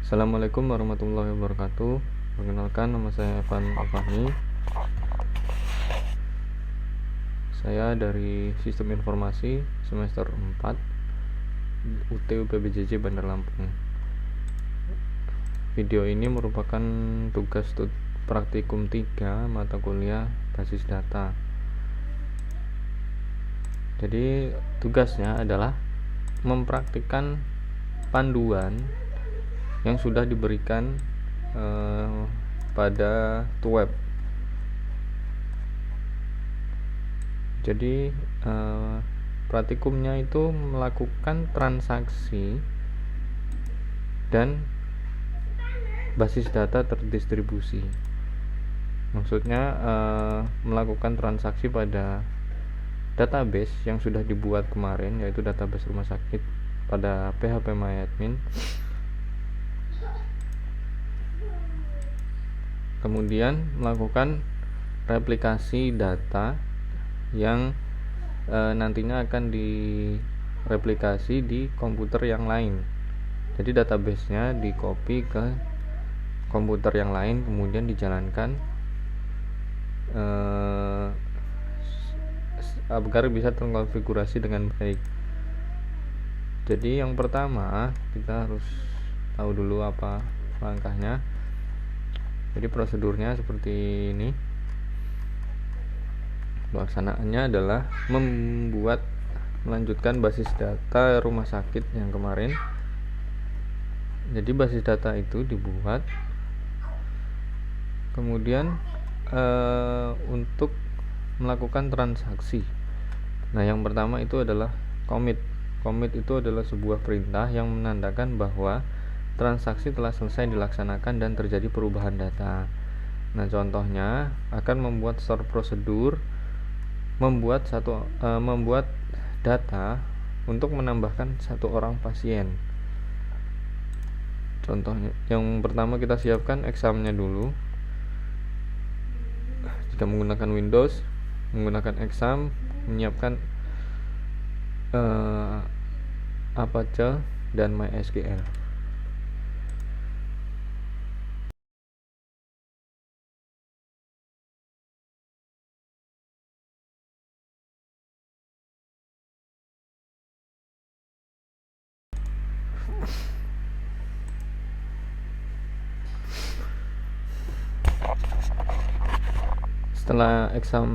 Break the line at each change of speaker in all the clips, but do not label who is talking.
Assalamualaikum warahmatullahi wabarakatuh. Perkenalkan, nama saya Evan Alfahmi. Saya dari Sistem Informasi semester 4 UT UPBJJ Bandar Lampung. Video ini merupakan tugas praktikum 3 mata kuliah basis data. Jadi tugasnya adalah mempraktikkan panduan yang sudah diberikan pada web. Jadi praktikumnya itu melakukan transaksi dan basis data terdistribusi. Maksudnya melakukan transaksi pada database yang sudah dibuat kemarin, yaitu database rumah sakit pada PHP MyAdmin. Kemudian melakukan replikasi data yang nantinya akan direplikasi di komputer yang lain. Jadi database-nya di copy ke komputer yang lain, kemudian dijalankan agar bisa terkonfigurasi dengan baik. Jadi yang pertama kita harus tahu dulu apa langkahnya. Jadi prosedurnya seperti ini. Pelaksanaannya adalah melanjutkan basis data rumah sakit yang kemarin. Jadi basis data itu dibuat, kemudian untuk melakukan transaksi. Nah, yang pertama itu adalah commit. Commit itu adalah sebuah perintah yang menandakan bahwa transaksi telah selesai dilaksanakan dan terjadi perubahan data. Nah, contohnya akan membuat store prosedur, membuat data untuk menambahkan 1 orang pasien. Contohnya, yang pertama kita siapkan examnya dulu. Jika menggunakan Windows, menggunakan exam, menyiapkan Apache dan MySQL. Setelah exam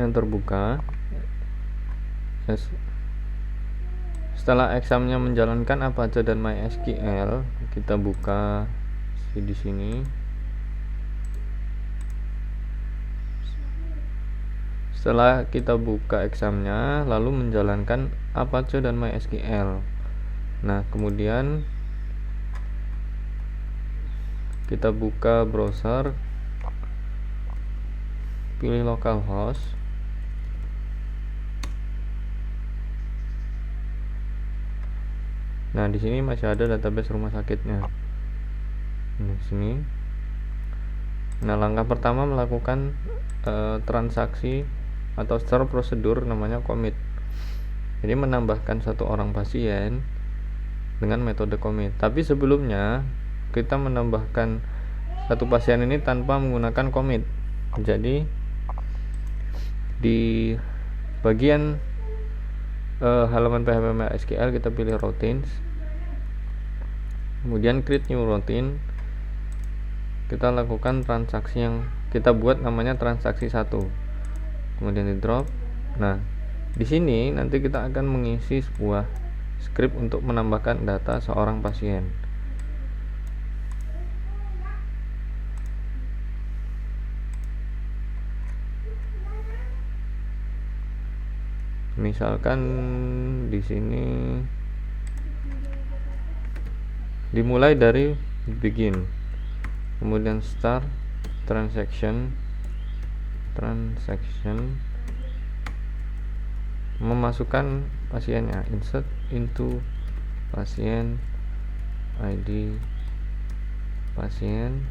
yang terbuka, setelah examnya menjalankan Apache dan MySQL, kita buka di sini. Setelah kita buka examnya, lalu menjalankan Apache dan MySQL. Nah, kemudian kita buka browser, pilih localhost. Nah, di sini masih ada database rumah sakitnya. Di sini. Nah, langkah pertama melakukan transaksi atau secara prosedur namanya commit. Jadi menambahkan 1 orang pasien dengan metode commit. Tapi sebelumnya kita menambahkan 1 pasien ini tanpa menggunakan commit. Jadi di bagian halaman PHP MySQL kita pilih routines, kemudian create new routine. Kita lakukan transaksi yang kita buat namanya transaksi 1, kemudian di drop. Nah, di sini nanti kita akan mengisi sebuah script untuk menambahkan data seorang pasien. Misalkan di sini dimulai dari begin, kemudian start transaction, memasukkan pasiennya, insert into pasien, ID pasien,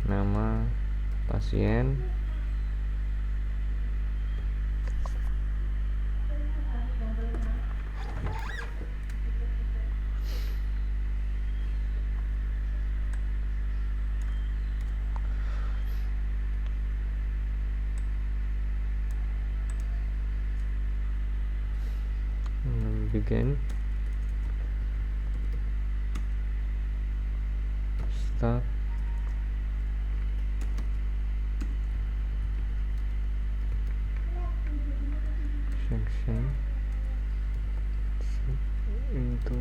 nama pasien, begin, start, section into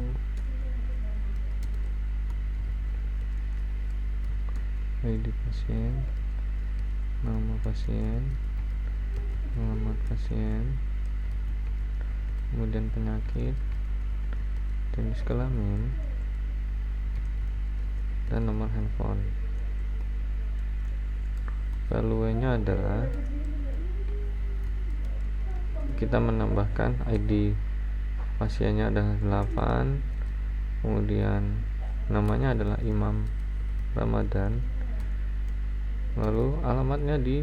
ID pasien, nama pasien, alamat pasien, kemudian penyakit, jenis kelamin, dan nomor handphone. Value-nya adalah kita menambahkan ID pasiennya adalah 8, kemudian namanya adalah Imam Ramadan, lalu alamatnya di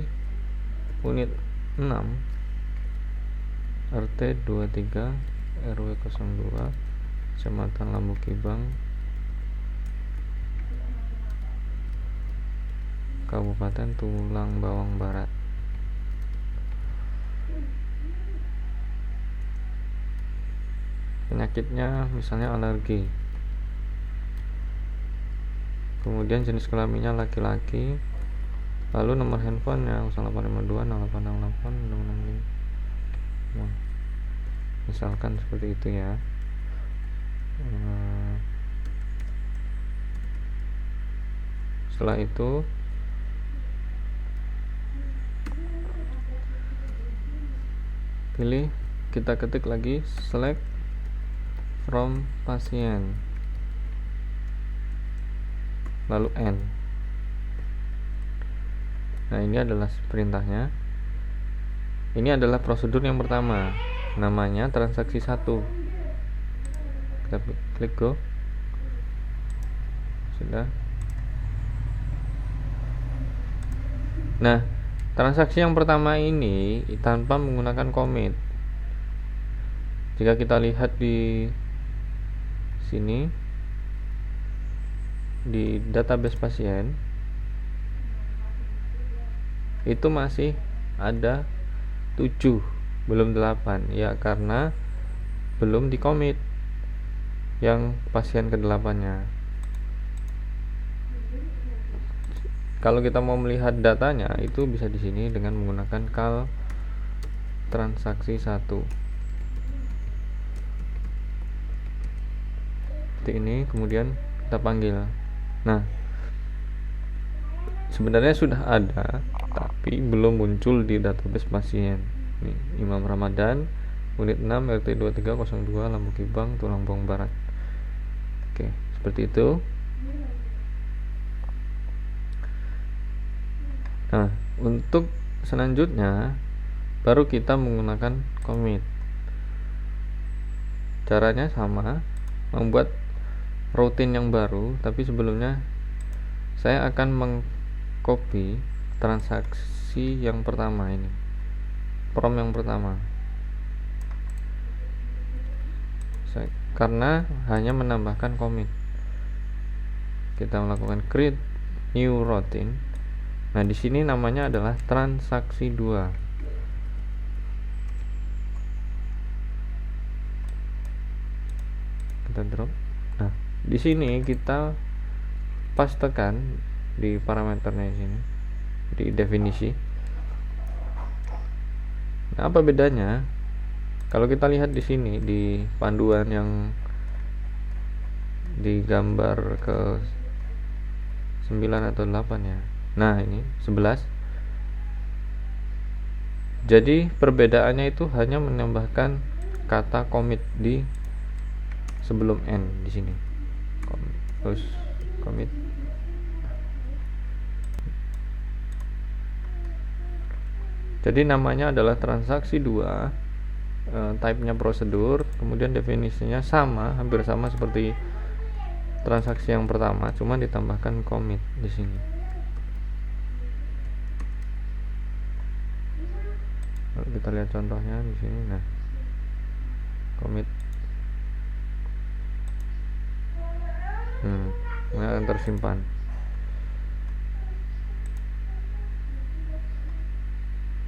unit 6 RT 23 RW 02 Kecamatan Lambukibang, Kabupaten Tulang Bawang Barat. Penyakitnya misalnya alergi, kemudian jenis kelaminnya laki-laki, lalu nomor handphonenya 0852 0868 665. Misalkan seperti itu ya. Setelah itu pilih, kita ketik lagi select from pasien, lalu N. Nah, ini adalah perintahnya. Ini adalah prosedur yang pertama, namanya transaksi 1. Kita klik go. Sudah. Nah, transaksi yang pertama ini tanpa menggunakan commit. Jika kita lihat di sini di database pasien, itu masih ada 7, belum 8 ya, karena belum di commit yang pasien ke-8 nya. Kalau kita mau melihat datanya itu bisa di sini dengan menggunakan kal transaksi 1. Seperti ini, kemudian kita panggil. Nah, sebenarnya sudah ada tapi belum muncul di database pasien. Nih, Imam Ramadan, unit 6 RT 2302 Lambukibang, Tulang Bawang Barat. Oke, seperti itu. Nah, untuk selanjutnya baru kita menggunakan commit. Caranya sama, membuat routine yang baru, tapi sebelumnya saya akan mengcopy transaksi yang pertama ini, prom yang pertama, karena hanya menambahkan commit. Kita melakukan create new routine. Nah, di sini namanya adalah transaksi 2. Kita drop. Nah, di sini kita pastekan di parameternya di sini, di definisi. Nah, apa bedanya? Kalau kita lihat di sini di panduan yang digambar ke 9 atau 8 ya. Nah, ini 11. Jadi perbedaannya itu hanya menambahkan kata commit di sebelum N di sini. Terus commit. Jadi namanya adalah transaksi 2, type-nya prosedur, kemudian definisinya sama, hampir sama seperti transaksi yang pertama, cuma ditambahkan commit di sini. Lalu kita lihat contohnya di sini. Nah, commit. Ini akan tersimpan.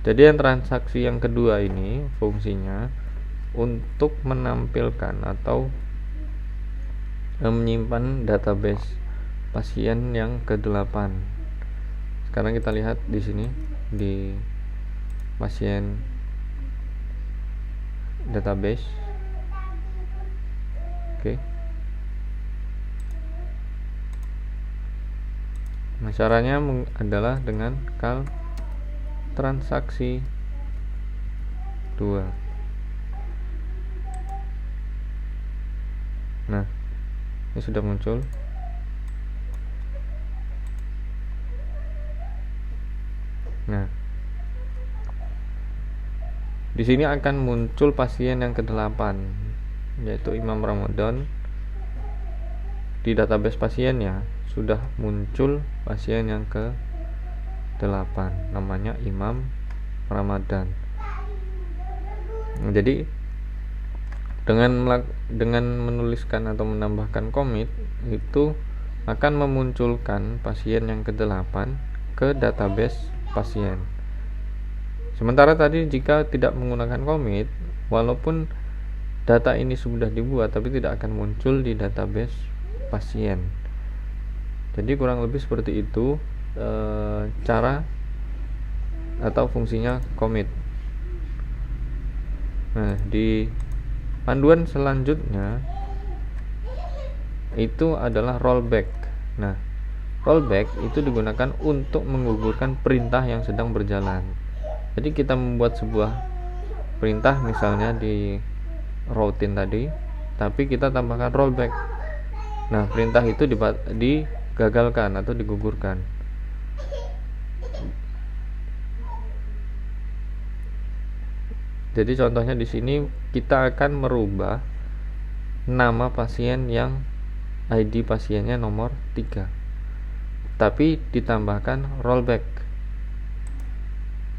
Jadi yang transaksi yang kedua ini fungsinya untuk menampilkan atau menyimpan database pasien yang ke-8. Sekarang kita lihat di sini di pasien database. Oke. Nah, caranya adalah dengan kal transaksi 2. Nah, ini sudah muncul. Nah, di sini akan muncul pasien yang ke-8, yaitu Imam Ramadan. Di database pasiennya sudah muncul pasien yang ke-8, namanya Imam Ramadan. Jadi dengan menuliskan atau menambahkan commit itu akan memunculkan pasien yang ke-8 ke database pasien. Sementara tadi jika tidak menggunakan commit, walaupun data ini sudah dibuat tapi tidak akan muncul di database pasien. Jadi kurang lebih seperti itu cara atau fungsinya commit. Nah, di panduan selanjutnya itu adalah rollback. Nah, rollback itu digunakan untuk menggugurkan perintah yang sedang berjalan. Jadi kita membuat sebuah perintah misalnya di routine tadi, tapi kita tambahkan rollback. Nah, perintah itu digagalkan atau digugurkan. Jadi contohnya di sini kita akan merubah nama pasien yang ID pasiennya nomor 3, tapi ditambahkan rollback.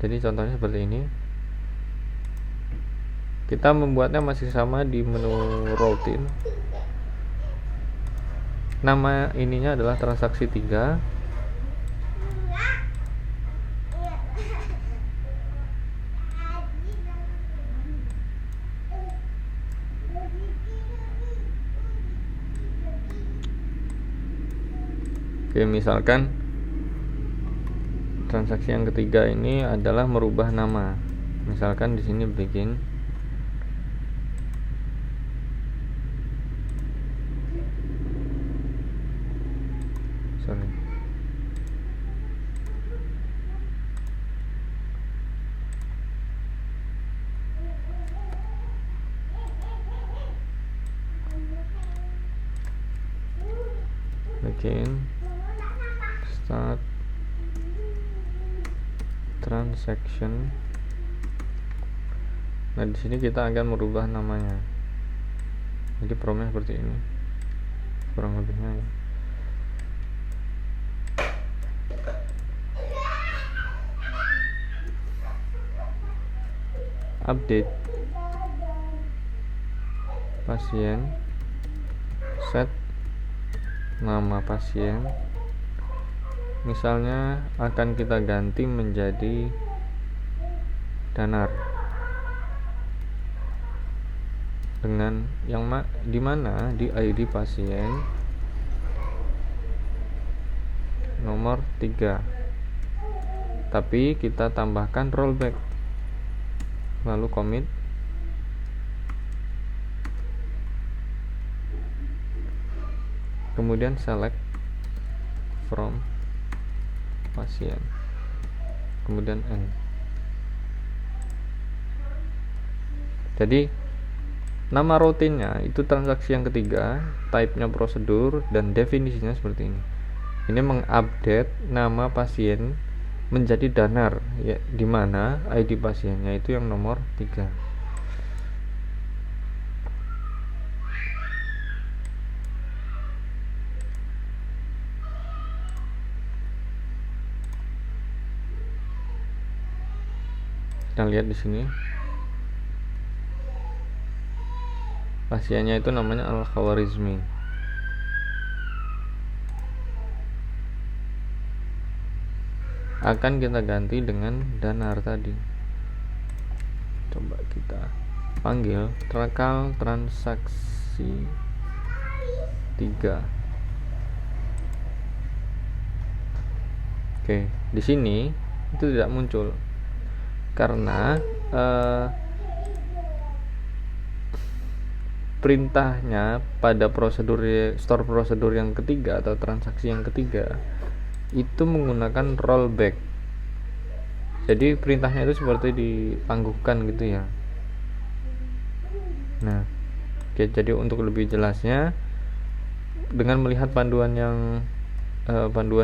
Jadi contohnya seperti ini. Kita membuatnya masih sama di menu routine. Nama ininya adalah transaksi 3. Oke, misalkan transaksi yang ketiga ini adalah merubah nama. Misalkan di sini bikin start transaction. Nah, di sini kita akan merubah namanya. Jadi promnya seperti ini, kurang lebihnya ya. Update pasien, set nama pasien, misalnya akan kita ganti menjadi Danar, dengan yang dimana di ID pasien nomor 3, tapi kita tambahkan rollback, lalu commit. Kemudian select from pasien, kemudian end. Jadi nama rutinnya itu transaksi yang ketiga, type-nya prosedur, dan definisinya seperti ini. Ini mengupdate nama pasien menjadi Danar, ya, dimana ID pasiennya itu yang nomor 3. Kita lihat di sini pasiennya itu namanya Al-Khawarizmi. Akan kita ganti dengan Danar tadi. Coba kita panggil call transaksi 3. Oke, di sini itu tidak muncul karena perintahnya pada store prosedur yang ketiga atau transaksi yang ketiga itu menggunakan rollback. Jadi perintahnya itu seperti ditangguhkan gitu ya. Nah, oke, jadi untuk lebih jelasnya dengan melihat panduan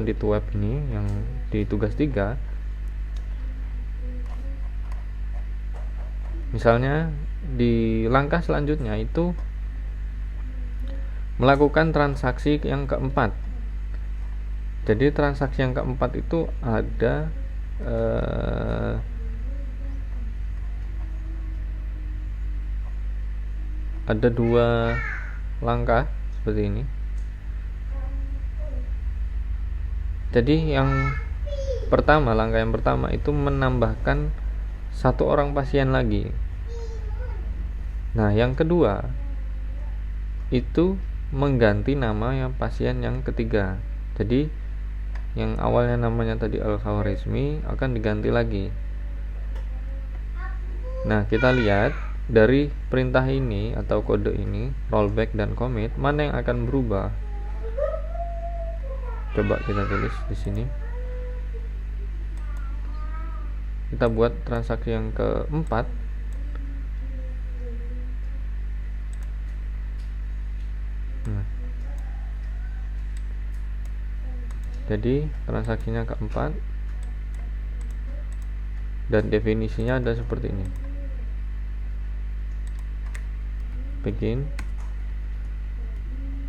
di TUWEB ini yang di tugas 3, misalnya di langkah selanjutnya itu melakukan transaksi yang keempat. Jadi transaksi yang keempat itu ada dua langkah seperti ini. Jadi langkah yang pertama itu menambahkan satu orang pasien lagi. Nah, yang kedua itu mengganti nama yang pasien yang ketiga. Jadi yang awalnya namanya tadi Al-Khawarizmi akan diganti lagi. Nah, kita lihat dari perintah ini atau kode ini, rollback dan commit, mana yang akan berubah? Coba kita tulis di sini. Kita buat transaksi yang keempat. Nah, jadi transaksinya keempat dan definisinya ada seperti ini. Begin,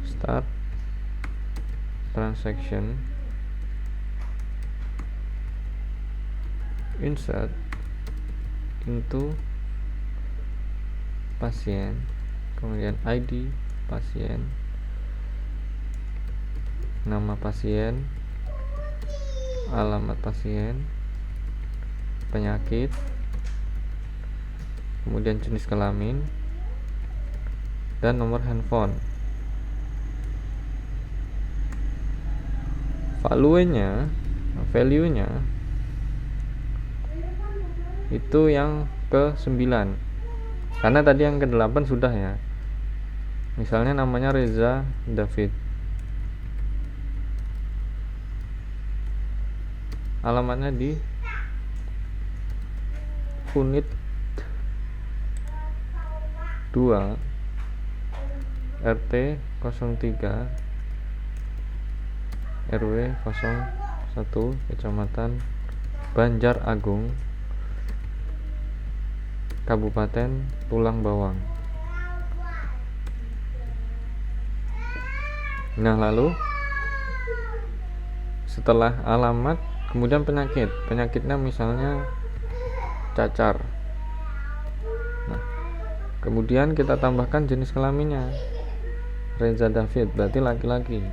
start transaction, insert into pasien, kemudian ID pasien, nama pasien, alamat pasien, penyakit, kemudian jenis kelamin, dan nomor handphone. Value-nya itu yang ke-9, karena tadi yang ke-8 sudah ya. Misalnya namanya Reza David, alamatnya di unit 2 RT 03 RW 01 Kecamatan Banjar Agung, Kabupaten Tulang Bawang. Nah, lalu setelah alamat kemudian penyakitnya misalnya cacar. Nah, kemudian kita tambahkan jenis kelaminnya Reza David, berarti laki-laki.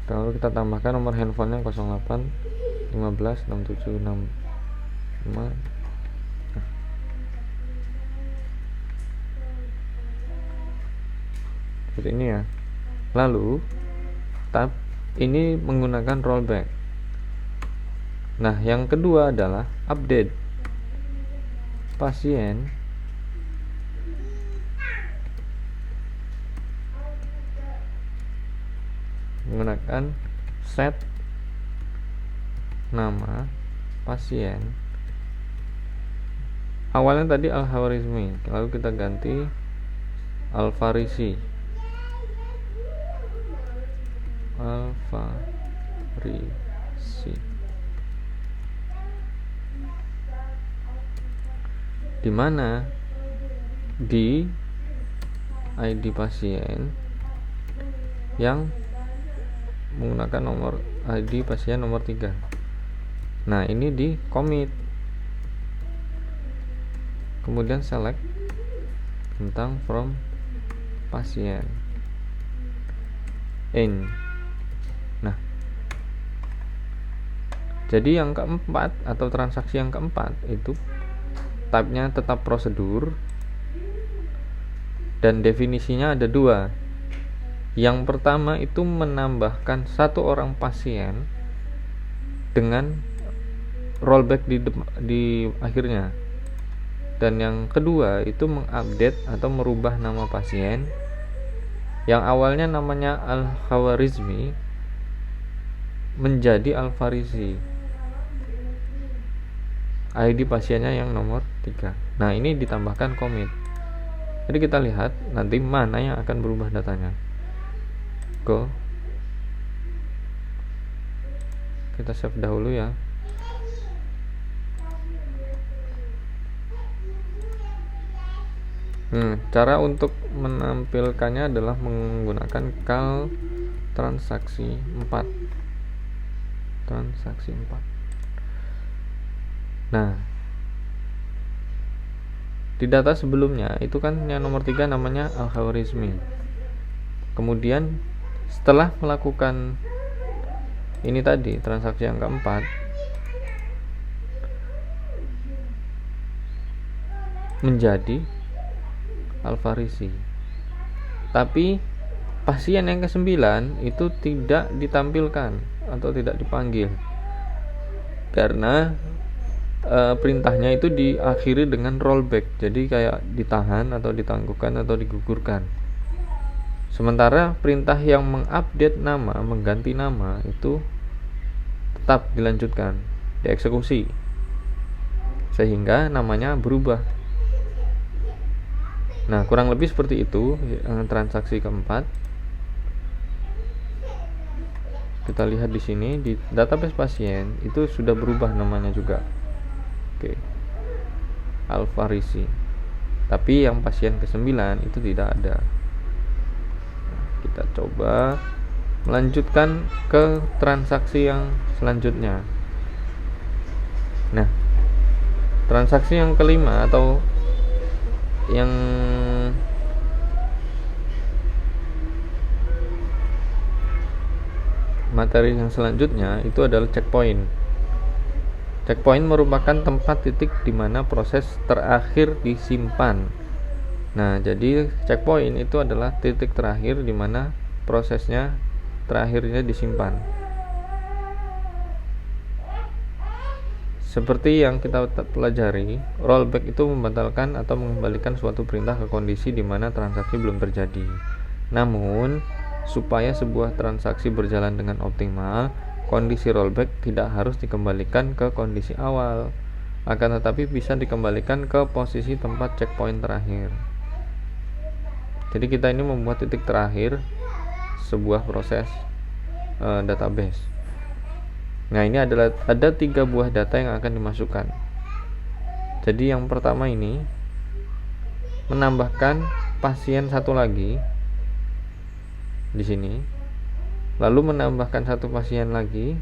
Lalu kita tambahkan nomor handphonenya 08 15 67 65. Seperti ini ya. Lalu tab ini menggunakan rollback. Nah, yang kedua adalah update pasien menggunakan set nama pasien. Awalnya tadi Al-Khawarizmi, lalu kita ganti Al-Farisi. Di mana di ID pasien yang menggunakan nomor ID pasien nomor 3. Nah, ini di commit, kemudian select tentang from pasien in. Nah, Jadi yang keempat atau transaksi yang keempat itu type-nya tetap prosedur dan definisinya ada dua. Yang pertama itu menambahkan satu orang pasien dengan rollback di akhirnya, dan yang kedua itu mengupdate atau merubah nama pasien yang awalnya namanya Al-Khawarizmi menjadi Al-Farisi, ID pasiennya yang nomor 3. Nah, ini ditambahkan commit. Jadi kita lihat nanti mana yang akan berubah datanya. Kita save dahulu ya. Cara untuk menampilkannya adalah menggunakan kal transaksi 4. Nah, di data sebelumnya itu kan yang nomor 3 namanya Al-Khawarizmi. Kemudian setelah melakukan ini tadi, transaksi yang keempat, menjadi Al-Farisi. Tapi pasien yang ke-9 itu tidak ditampilkan atau tidak dipanggil karena perintahnya itu diakhiri dengan rollback. Jadi kayak ditahan atau ditangguhkan atau digugurkan. Sementara perintah yang mengupdate nama, mengganti nama itu tetap dilanjutkan, dieksekusi sehingga namanya berubah. Nah, kurang lebih seperti itu transaksi keempat. Kita lihat di sini di database pasien itu sudah berubah namanya juga. Oke. Al-Farisi. Tapi yang pasien ke-9 itu tidak ada. Kita coba melanjutkan ke transaksi yang selanjutnya. Nah, transaksi yang kelima atau yang materi yang selanjutnya itu adalah checkpoint. Checkpoint merupakan tempat titik di mana proses terakhir disimpan. Nah, jadi checkpoint itu adalah titik terakhir di mana prosesnya terakhirnya disimpan. Seperti yang kita pelajari, rollback itu membatalkan atau mengembalikan suatu perintah ke kondisi di mana transaksi belum terjadi. Namun, supaya sebuah transaksi berjalan dengan optimal, kondisi rollback tidak harus dikembalikan ke kondisi awal, akan tetapi bisa dikembalikan ke posisi tempat checkpoint terakhir. Jadi kita ini membuat titik terakhir sebuah proses database. Nah, ini ada 3 buah data yang akan dimasukkan. Jadi yang pertama ini menambahkan pasien satu lagi di sini, lalu menambahkan satu pasien lagi,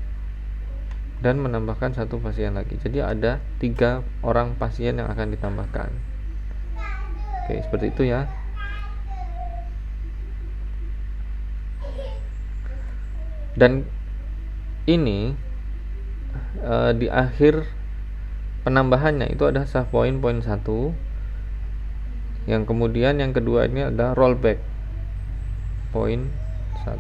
dan menambahkan satu pasien lagi. Jadi ada 3 orang pasien yang akan ditambahkan. Oke, seperti itu ya. Dan ini di akhir penambahannya itu ada save point 1, yang kemudian yang kedua ini ada rollback point 1,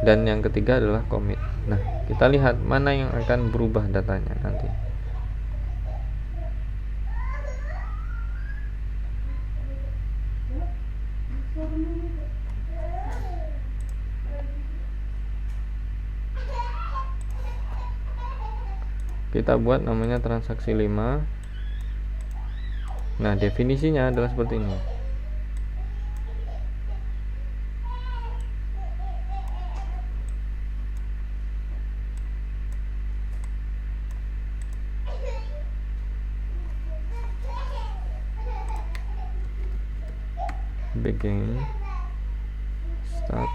dan yang ketiga adalah commit. Nah, kita lihat mana yang akan berubah datanya nanti. Kita buat namanya transaksi 5. Nah, definisinya adalah seperti ini. Begin, start,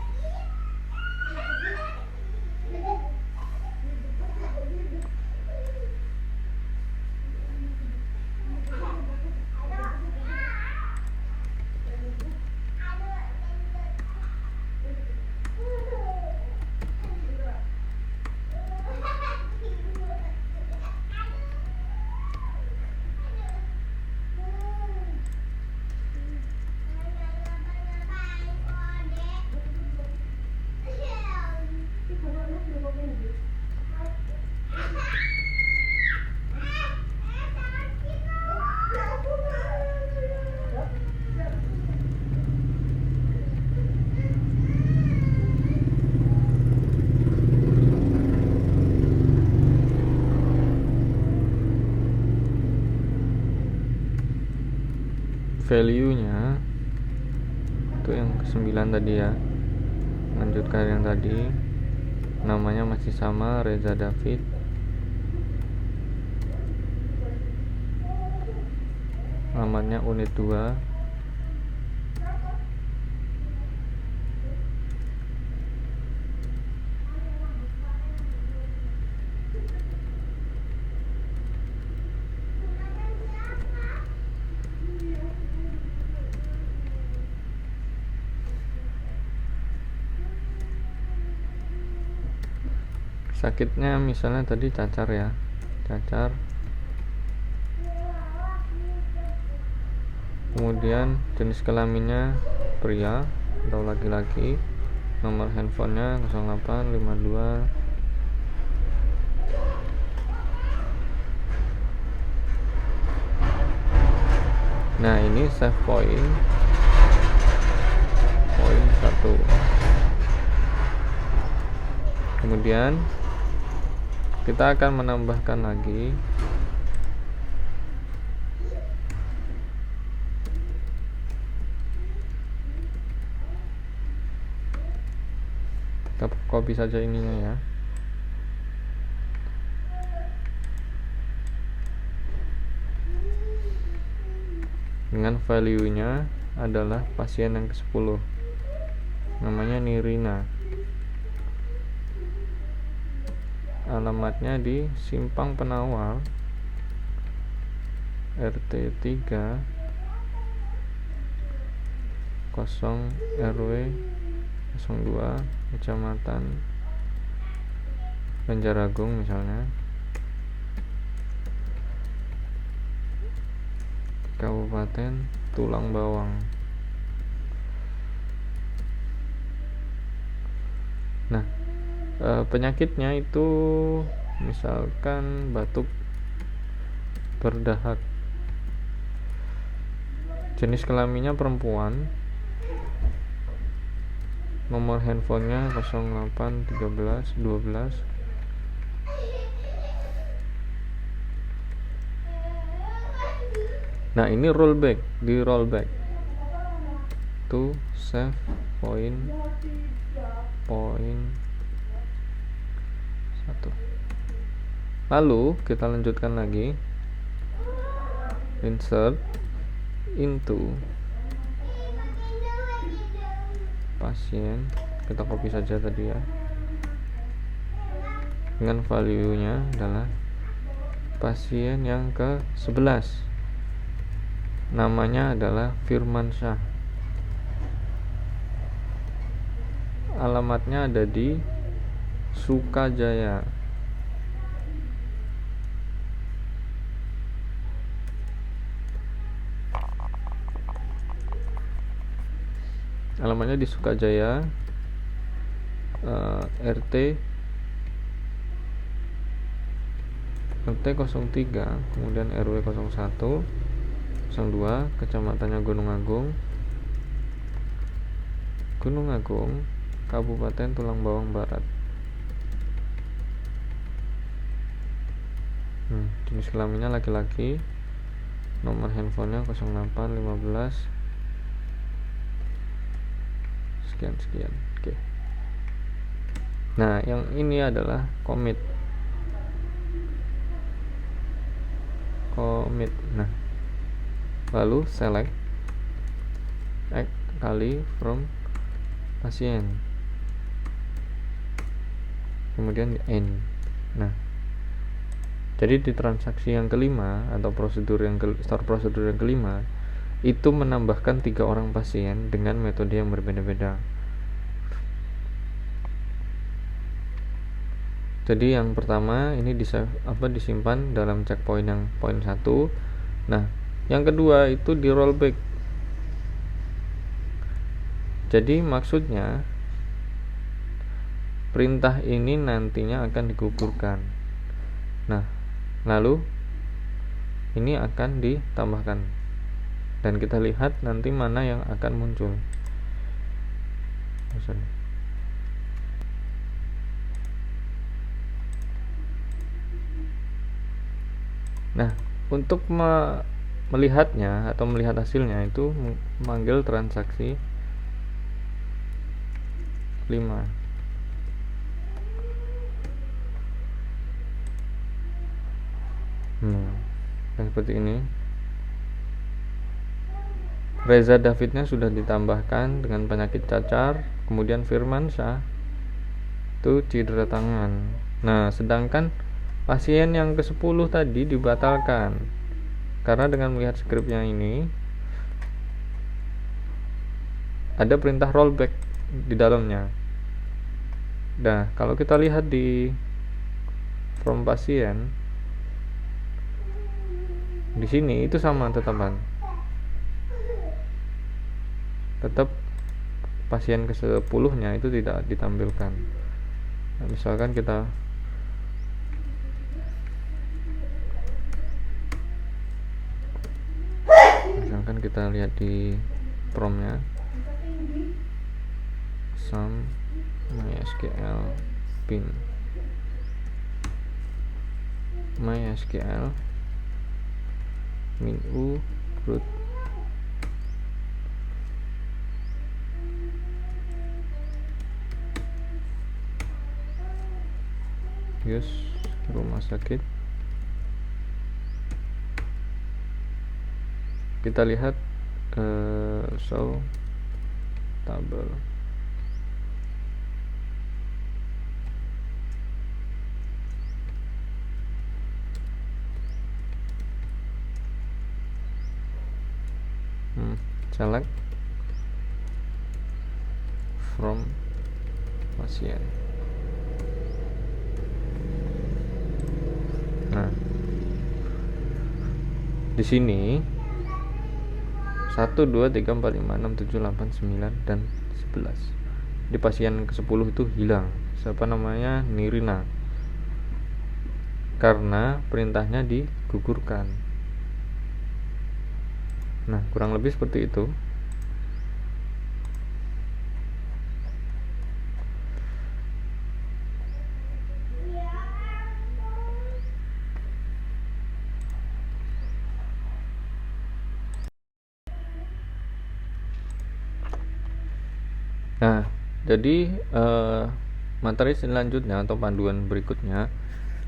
value-nya itu yang ke-9 tadi ya, lanjutkan yang tadi, namanya masih sama, Reza David. Alamatnya unit 2. Sakitnya misalnya tadi cacar ya, cacar. Kemudian jenis kelaminnya pria atau laki-laki, nomor handphonenya 0852. Nah, ini save point 1. Kemudian kita akan menambahkan lagi kita copy saja ininya ya. Dengan value-nya adalah pasien yang ke-10. Namanya Nirina. Alamatnya di Simpang Penawar, RT 3 0 RW 02, Kecamatan Banjaragung misalnya, Kabupaten Tulang Bawang. Nah, penyakitnya itu misalkan batuk berdahak, jenis kelaminnya perempuan, nomor handphonenya 081312. Nah, ini rollback, di rollback to save point 1. Lalu kita lanjutkan lagi, insert into pasien, kita copy saja tadi ya, dengan value nya adalah pasien yang ke-11, namanya adalah Firmansyah. Alamatnya ada di Sukajaya. Alamatnya di Sukajaya, RT 03, kemudian RW 01 02, kecamatannya Gunung Agung, Kabupaten Tulang Bawang Barat. Jenis kelaminnya laki-laki, nomor handphonenya 0815 sekian. Oke. Nah, yang ini adalah commit. Nah, lalu select add kali from pasien, kemudian end. Nah, jadi di transaksi yang kelima atau prosedur yang kelima itu menambahkan 3 orang pasien dengan metode yang berbeda-beda. Jadi yang pertama ini disimpan dalam checkpoint yang poin 1. Nah, yang kedua itu di rollback. Jadi maksudnya perintah ini nantinya akan digugurkan. Nah, lalu ini akan ditambahkan dan kita lihat nanti mana yang akan muncul. Nah, untuk melihatnya atau melihat hasilnya itu memanggil transaksi 5. Dan seperti ini. Reza Davidnya sudah ditambahkan dengan penyakit cacar, kemudian Firmansyah itu cedera tangan. Nah, sedangkan pasien yang ke-10 tadi dibatalkan karena dengan melihat skripnya ini ada perintah rollback di dalamnya. Nah, kalau kita lihat di from pasien di sini itu sama tetap pasien ke-10 nya itu tidak ditampilkan. Nah, misalkan kita lihat di promnya sum mysql bin mysql min u root use rumah sakit. Kita lihat show tabel. Select from pasien. Nah, di sini 1, 2, 3, 4, 5, 6, 7, 8, 9, dan 11. Di pasien ke-10 itu hilang. Siapa namanya? Nirina. Karena perintahnya digugurkan. Nah, kurang lebih seperti itu. Nah, jadi materi selanjutnya atau panduan berikutnya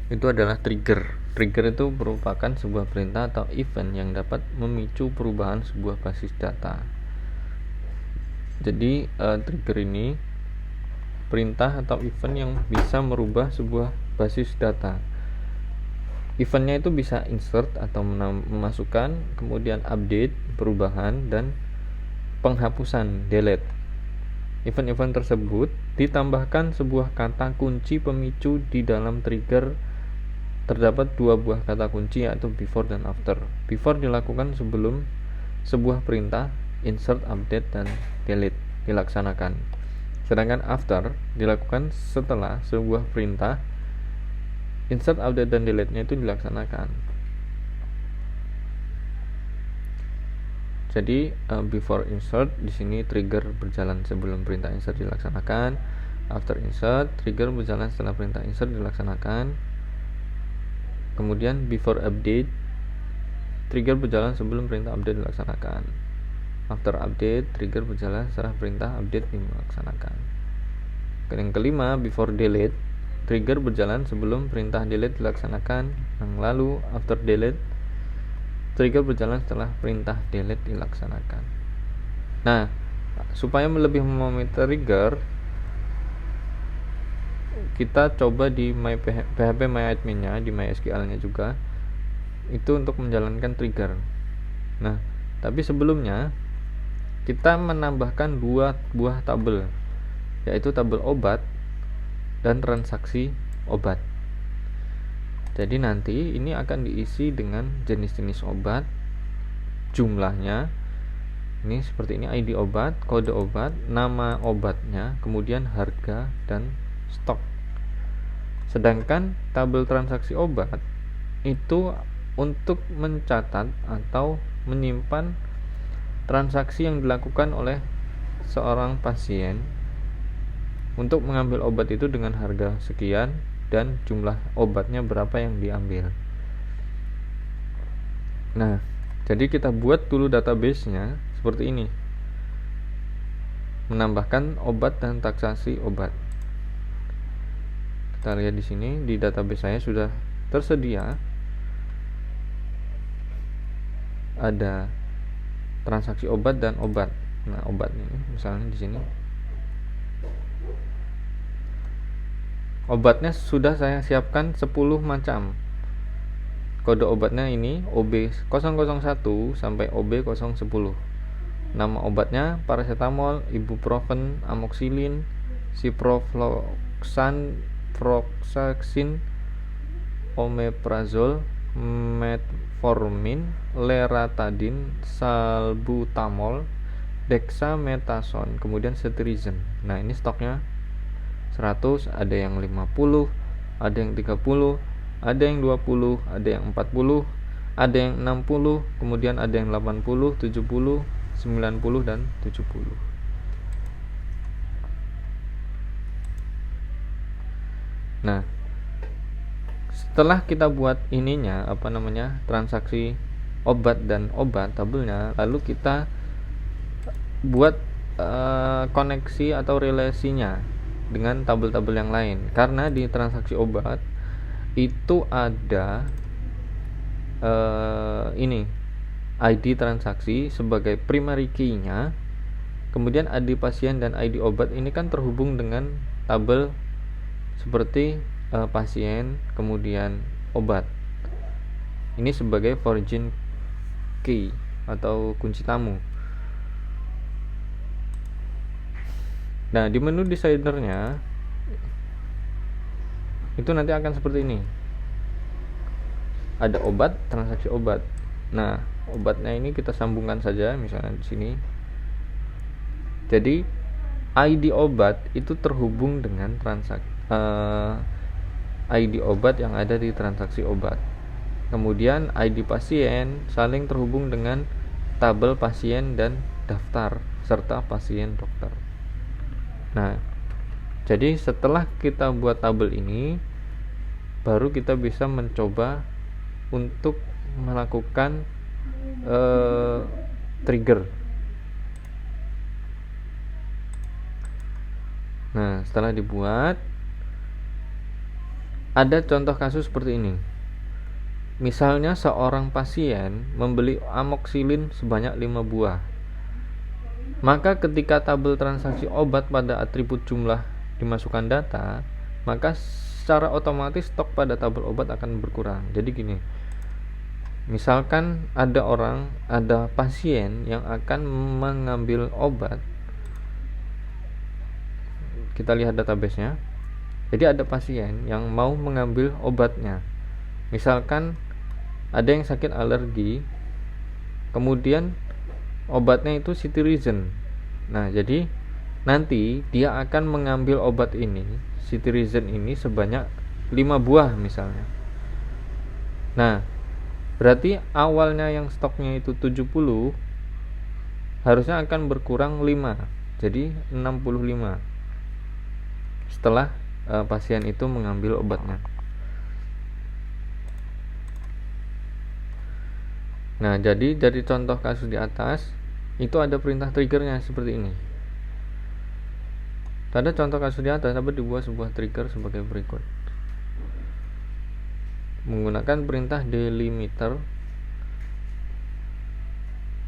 itu adalah trigger. Trigger itu merupakan sebuah perintah atau event yang dapat memicu perubahan sebuah basis data. Jadi trigger ini perintah atau event yang bisa merubah sebuah basis data. Eventnya itu bisa insert atau memasukkan, kemudian update, perubahan, dan penghapusan, delete. Event-event tersebut ditambahkan sebuah kata kunci pemicu. Di dalam trigger terdapat 2 buah kata kunci, yaitu before dan after. Before dilakukan sebelum sebuah perintah insert, update, dan delete dilaksanakan, sedangkan after dilakukan setelah sebuah perintah insert, update, dan delete-nya itu dilaksanakan. Jadi before insert di sini trigger berjalan sebelum perintah insert dilaksanakan. After insert, trigger berjalan setelah perintah insert dilaksanakan. Kemudian before update, trigger berjalan sebelum perintah update dilaksanakan. After update, trigger berjalan setelah perintah update dilaksanakan. Yang kelima, before delete, trigger berjalan sebelum perintah delete dilaksanakan. Yang lalu after delete, trigger berjalan setelah perintah delete dilaksanakan. Nah, supaya lebih memahami trigger, kita coba di PHP MyAdmin-nya, di MySQL-nya juga, itu untuk menjalankan trigger. Nah, tapi sebelumnya kita menambahkan 2 buah tabel, yaitu tabel obat dan transaksi obat. Jadi nanti ini akan diisi dengan jenis-jenis obat, jumlahnya. Ini seperti ini, ID obat, kode obat, nama obatnya, kemudian harga dan stok. Sedangkan tabel transaksi obat itu untuk mencatat atau menyimpan transaksi yang dilakukan oleh seorang pasien untuk mengambil obat itu dengan harga sekian dan jumlah obatnya berapa yang diambil. Nah, Jadi kita buat dulu database-nya seperti ini, menambahkan obat dan taksasi obat. Kita lihat di sini di database saya sudah tersedia ada transaksi obat dan obat. Nah, obat ini misalnya di sini obatnya sudah saya siapkan 10 macam. Kode obatnya ini OB001 sampai OB010. Nama obatnya paracetamol, ibuprofen, amoxicillin, ciprofloxacin, froxacin, omeprazole, metformin, loratadin, salbutamol, dexamethasone, kemudian cetirizine. Nah, ini stoknya 100, ada yang 50, ada yang 30, ada yang 20, ada yang 40, ada yang 60, kemudian ada yang 80, 70, 90 dan 70. Nah, setelah kita buat ininya transaksi obat dan obat tabelnya, lalu kita buat koneksi atau relasinya dengan tabel-tabel yang lain. Karena di transaksi obat itu ada ID transaksi sebagai primary key-nya, kemudian ID pasien dan ID obat ini kan terhubung dengan tabel seperti pasien kemudian obat. Ini sebagai foreign key atau kunci tamu. Nah, di menu designernya itu nanti akan seperti ini. Ada obat, transaksi obat. Nah, obatnya ini kita sambungkan saja misalnya di sini. Jadi ID obat itu terhubung dengan ID obat yang ada di transaksi obat. Kemudian ID pasien saling terhubung dengan tabel pasien dan daftar serta pasien dokter. Nah, jadi setelah kita buat tabel ini, baru kita bisa mencoba untuk melakukan trigger. Nah, setelah dibuat, ada contoh kasus seperti ini. Misalnya seorang pasien membeli amoxicillin sebanyak 5 buah. Maka ketika tabel transaksi obat pada atribut jumlah dimasukkan data, maka secara otomatis stok pada tabel obat akan berkurang. Jadi gini, misalkan ada pasien yang akan mengambil obat. Kita lihat database-nya. Jadi ada pasien yang mau mengambil obatnya. Misalkan ada yang sakit alergi, kemudian obatnya itu cetirizine. Nah, jadi nanti dia akan mengambil obat ini, cetirizine ini sebanyak 5 buah misalnya. Nah, berarti awalnya yang stoknya itu 70, harusnya akan berkurang 5, jadi 65 setelah pasien itu mengambil obatnya. Nah, jadi dari contoh kasus di atas itu ada perintah triggernya seperti ini. Ada contoh kasus di atas dapat dibuat sebuah trigger sebagai berikut. Menggunakan perintah delimiter,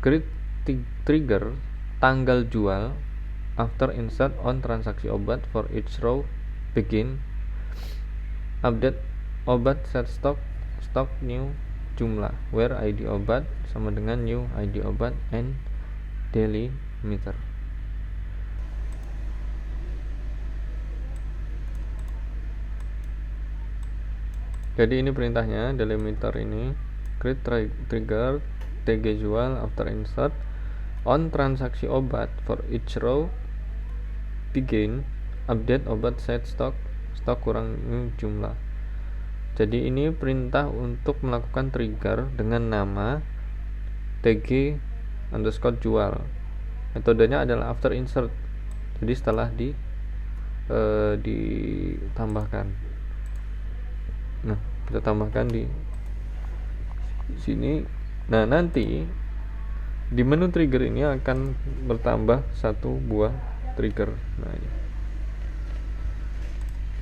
create trigger tanggal jual after insert on transaksi obat for each row, begin update obat set stock new jumlah, where ID obat sama dengan new ID obat and delimiter. Jadi ini perintahnya, delimiter ini create trigger tg jual after insert on transaksi obat for each row, begin update obat set stock kurang new jumlah. Jadi ini perintah untuk melakukan trigger dengan nama tg underscore jual. Metodenya adalah after insert. Jadi setelah ditambahkan. Nah, kita tambahkan di sini Nah, nanti di menu trigger ini akan bertambah satu buah trigger. Nah, ini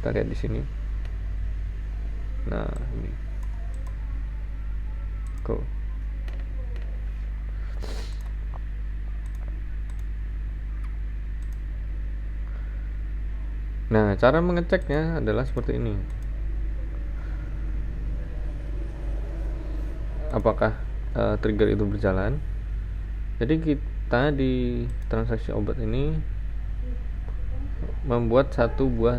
kita lihat di sini. Nah, ini go. Nah, cara mengeceknya adalah seperti ini. Apakah trigger itu berjalan? Jadi kita di transaksi obat ini membuat satu buah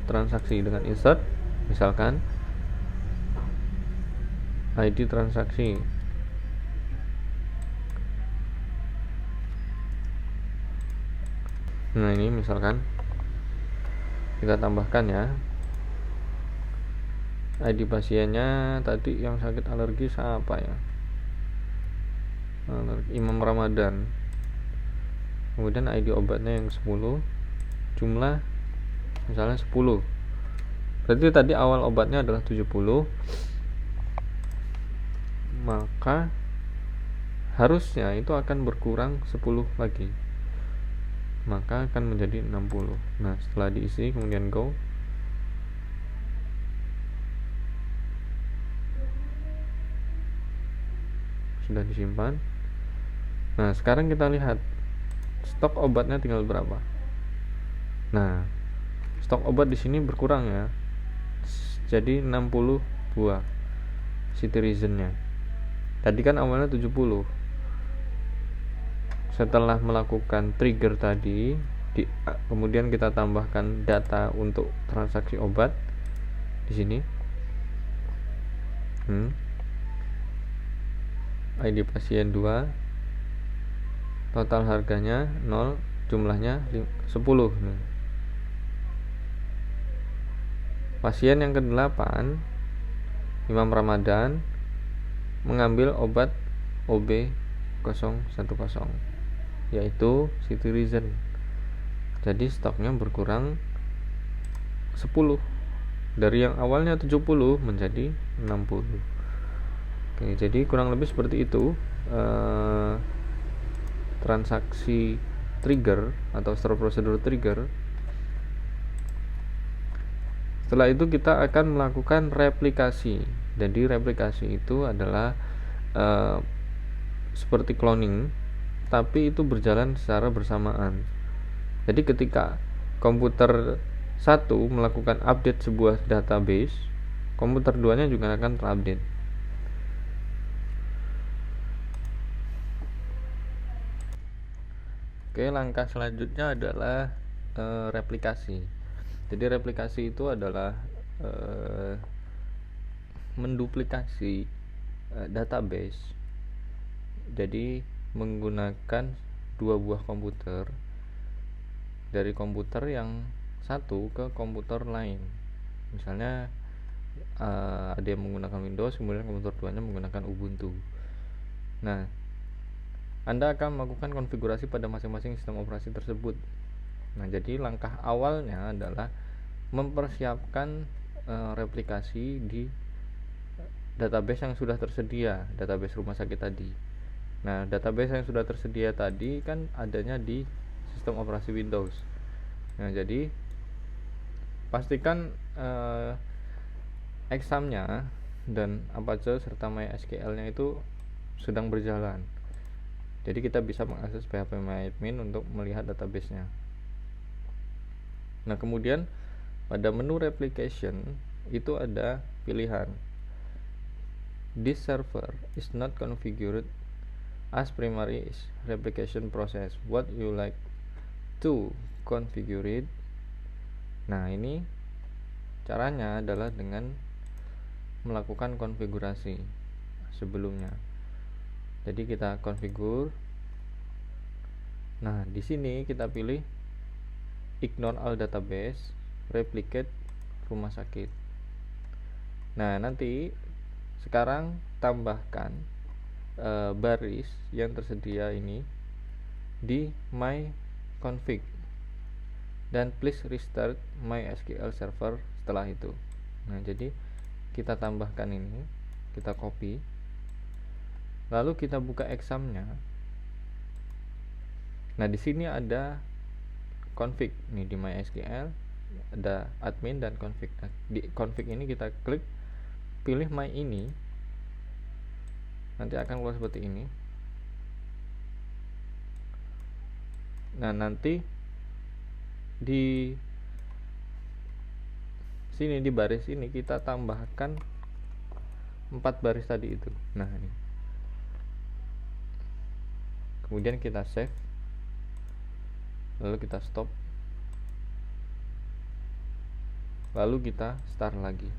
transaksi dengan insert, misalkan ID transaksi. Nah, ini misalkan kita tambahkan ya, ID pasiennya tadi yang sakit alergi siapa ya, Imam Ramadan. Kemudian ID obatnya yang 10, jumlah misalnya 10. Berarti tadi awal obatnya adalah 70, maka harusnya itu akan berkurang 10 lagi, maka akan menjadi 60. Nah, setelah diisi kemudian go. Sudah disimpan. Nah, sekarang kita lihat stok obatnya tinggal berapa. Nah, stok obat di sini berkurang ya. Jadi 60 buah citizennya. Tadi kan awalnya 70. Setelah melakukan trigger tadi, kemudian kita tambahkan data untuk transaksi obat di sini. ID pasien 2, total harganya 0, jumlahnya 10. Pasien yang ke-8, Imam Ramadan, mengambil obat OB 010, yaitu citizen. Jadi stoknya berkurang 10, dari yang awalnya 70 menjadi 60. Oke, jadi kurang lebih seperti itu transaksi trigger atau store prosedur trigger. Setelah itu kita akan melakukan replikasi. Jadi replikasi itu adalah seperti cloning, tapi itu berjalan secara bersamaan. Jadi ketika komputer 1 melakukan update sebuah database, komputer 2-nya juga akan terupdate. Oke, langkah selanjutnya adalah replikasi. Jadi replikasi itu adalah menduplikasi database. Jadi menggunakan dua buah komputer, dari komputer yang satu ke komputer lain. Misalnya ada yang menggunakan Windows, kemudian komputer 2-nya menggunakan Ubuntu. Nah, Anda akan melakukan konfigurasi pada masing-masing sistem operasi tersebut. Nah, jadi langkah awalnya adalah mempersiapkan replikasi di database yang sudah tersedia, database rumah sakit tadi. Nah, database yang sudah tersedia tadi kan adanya di sistem operasi Windows. Nah, jadi pastikan examnya dan Apache serta MySQL-nya itu sedang berjalan. Jadi kita bisa mengakses phpMyAdmin untuk melihat database-nya. Nah, kemudian pada menu replication itu ada pilihan this server is not configured as primary replication process. What you like to configure it? Nah, ini caranya adalah dengan melakukan konfigurasi sebelumnya. Jadi kita configure. Nah, di sini kita pilih ignore all database, replicate rumah sakit. Nah, nanti sekarang tambahkan baris yang tersedia ini di my config dan please restart MySQL server setelah itu. Nah, jadi kita tambahkan ini, kita copy, lalu kita buka examnya. Nah, di sini ada config nih di MySQL, ada admin dan config. Nah, di config ini kita klik, pilih my ini, nanti akan keluar seperti ini. Nah, nanti di sini di baris ini kita tambahkan 4 baris tadi itu. Nah, ini. Kemudian kita save. Lalu kita stop. Lalu kita start lagi.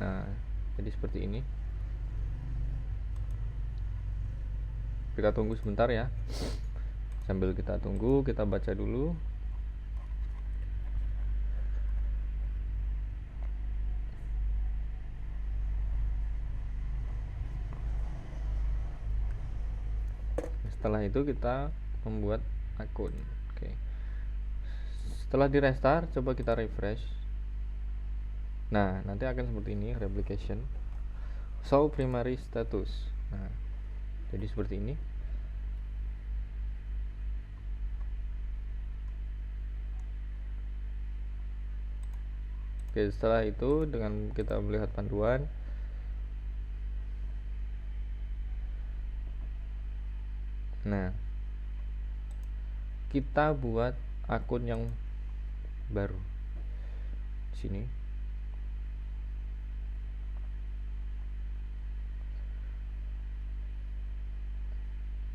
Nah, jadi seperti ini. Kita tunggu sebentar ya. Sambil kita tunggu, kita baca dulu. Setelah itu kita membuat akun. Oke. Setelah di restart, coba kita refresh. Nah, nanti akan seperti ini, replication. Show primary status. Nah, jadi seperti ini. Oke, setelah itu dengan kita melihat panduan, nah, kita buat akun yang baru di sini.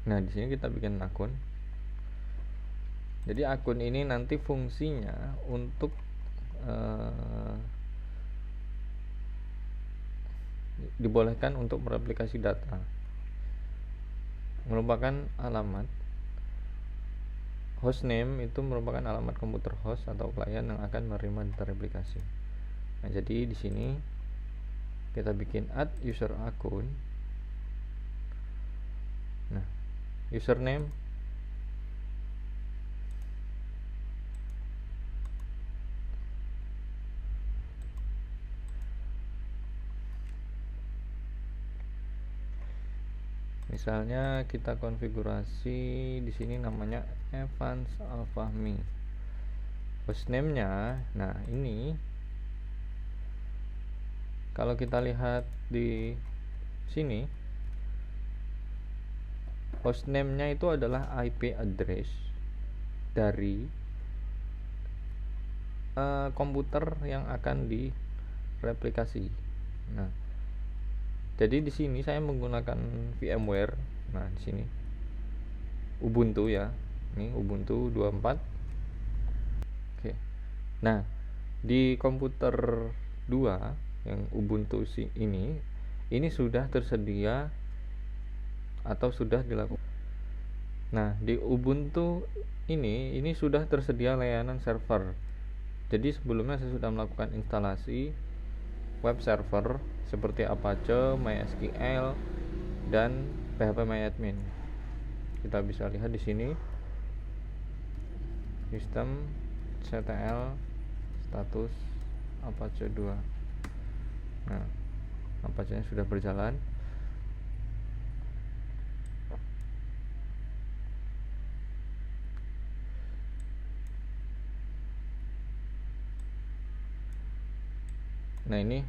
Nah, di sini kita bikin akun. Jadi akun ini nanti fungsinya untuk dibolehkan untuk mereplikasi data, merupakan alamat hostname, itu merupakan alamat komputer host atau klien yang akan menerima data replikasi. Nah, jadi di sini kita bikin add user akun. Nah, username misalnya kita konfigurasi di sini namanya Evans Alfahmi. Hostname-nya, nah ini kalau kita lihat di sini, hostname-nya itu adalah IP address dari komputer yang akan direplikasi. Nah, jadi di sini saya menggunakan VMware. Nah, di sini Ubuntu ya. Ini Ubuntu 24. Oke. Nah, di komputer 2 yang Ubuntu ini sudah tersedia atau sudah dilakukan. Nah, di Ubuntu ini sudah tersedia layanan server. Jadi sebelumnya saya sudah melakukan instalasi web server seperti Apache, MySQL, dan phpMyAdmin. Kita bisa lihat di sini sistem ctl status Apache 2. Nah, Apache-nya sudah berjalan. Nah, ini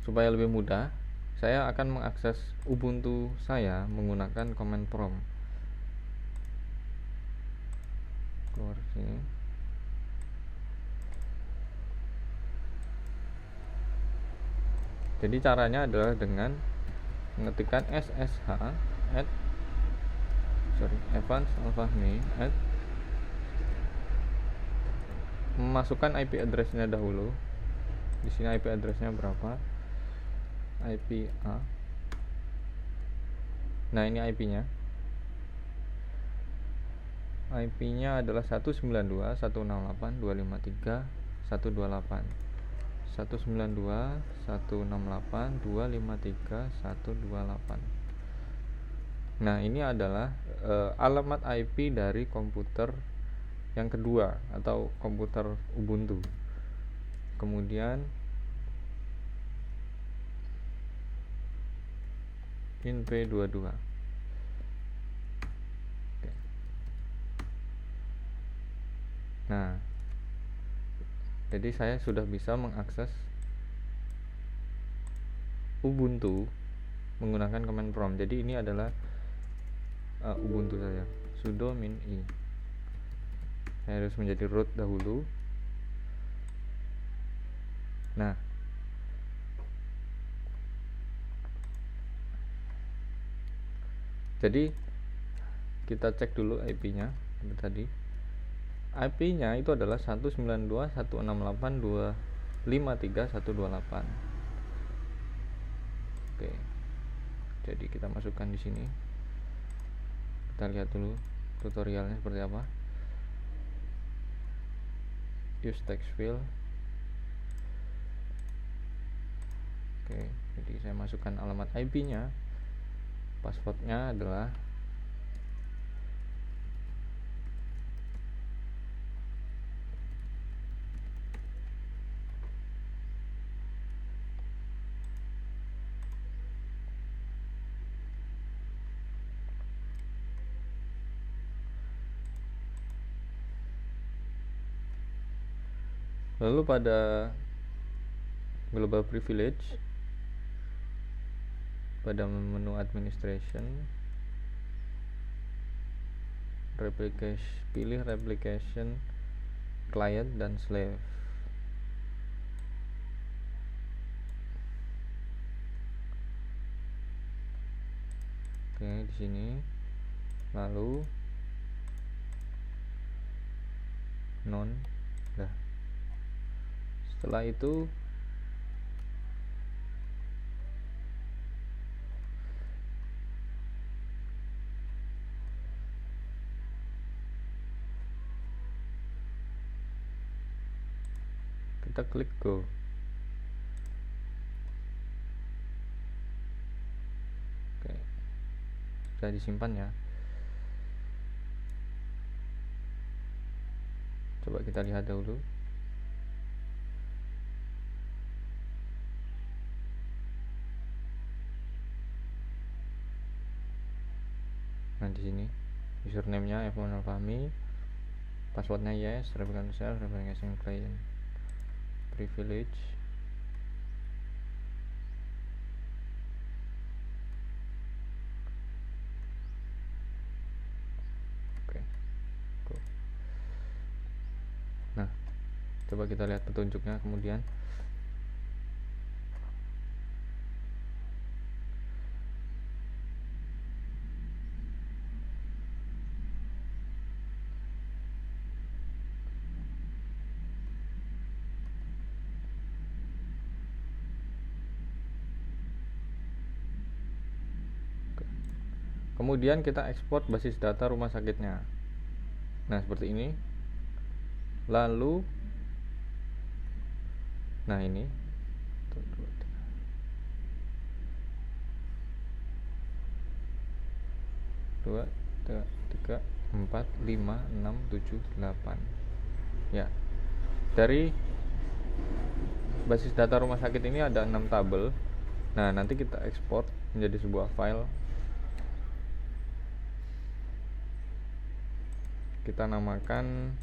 supaya lebih mudah, saya akan mengakses Ubuntu saya menggunakan command prompt. Keluar sini. Jadi caranya adalah dengan mengetikkan ssh Evans Alfahmi memasukkan IP address-nya dahulu. Di sini IP address-nya berapa? IP A. Nah, ini IP-nya. IP-nya adalah 192.168.253.128. 192.168.253.128. Nah, ini adalah alamat IP dari komputer yang kedua atau komputer Ubuntu. Kemudian inp22. Oke. Nah, jadi saya sudah bisa mengakses Ubuntu menggunakan command prompt. Jadi ini adalah Ubuntu saya, sudo min i. Saya harus menjadi root dahulu. Nah, jadi kita cek dulu IP-nya seperti tadi. IP-nya itu adalah 192.168.253.128. Oke. Jadi kita masukkan di sini. Kita lihat dulu tutorialnya seperti apa. Use text field. Oke, jadi saya masukkan alamat IP-nya. Passwordnya adalah lalu pada global privilege, pada menu administration, pilih replication client dan slave. Oke, di sini. Lalu non. Nah, setelah itu kita klik go. Oke, sudah disimpan ya. Coba kita lihat dahulu. Nah, di sini username-nya F1 Alfahmi, passwordnya yes, replication self, replication client, privilege. Oke. Go. Nah, coba kita lihat petunjuknya kemudian. Kemudian kita ekspor basis data rumah sakitnya. Nah, seperti ini. Lalu, nah ini 2, 3, 4, 5, 6, 7, 8. Ya, dari basis data rumah sakit ini ada 6 tabel. Nah, nanti kita ekspor menjadi sebuah file. Kita namakan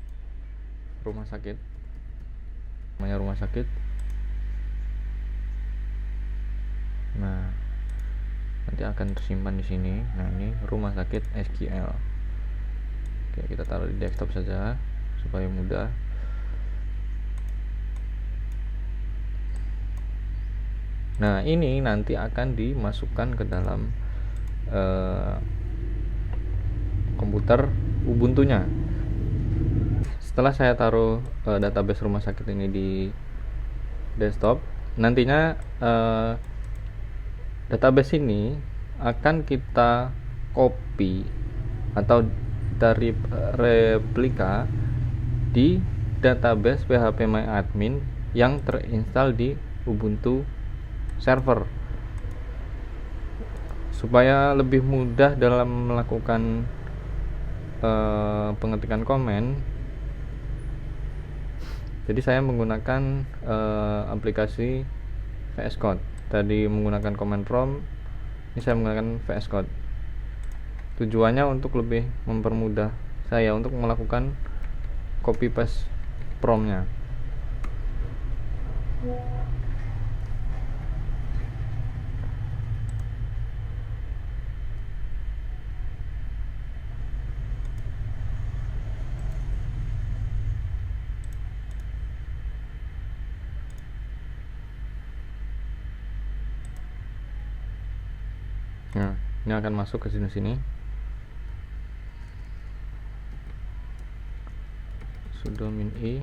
rumah sakit, namanya rumah sakit. Nah, nanti akan tersimpan di sini. Nah, ini rumah sakit SQL. Oke, kita taruh di desktop saja supaya mudah. Nah, ini nanti akan dimasukkan ke dalam komputer Ubuntu-nya. Setelah saya taruh database rumah sakit ini di desktop, nantinya database ini akan kita copy atau dari replika di database phpMyAdmin yang terinstall di Ubuntu server, supaya lebih mudah dalam melakukan pengetikan komen. Jadi saya menggunakan aplikasi VS Code. Tadi menggunakan command prompt, Ini saya menggunakan VS Code. Tujuannya untuk lebih mempermudah saya untuk melakukan copy paste promptnya. Nah, ini akan masuk ke sini. Sudo min I.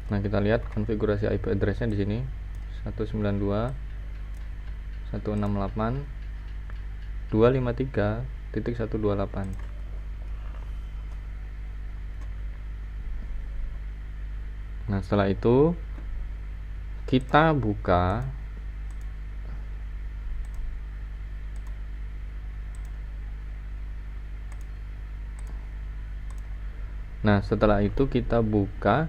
Nah, kita lihat konfigurasi IP address-nya di sini 192.168.253.128. Nah, setelah itu kita buka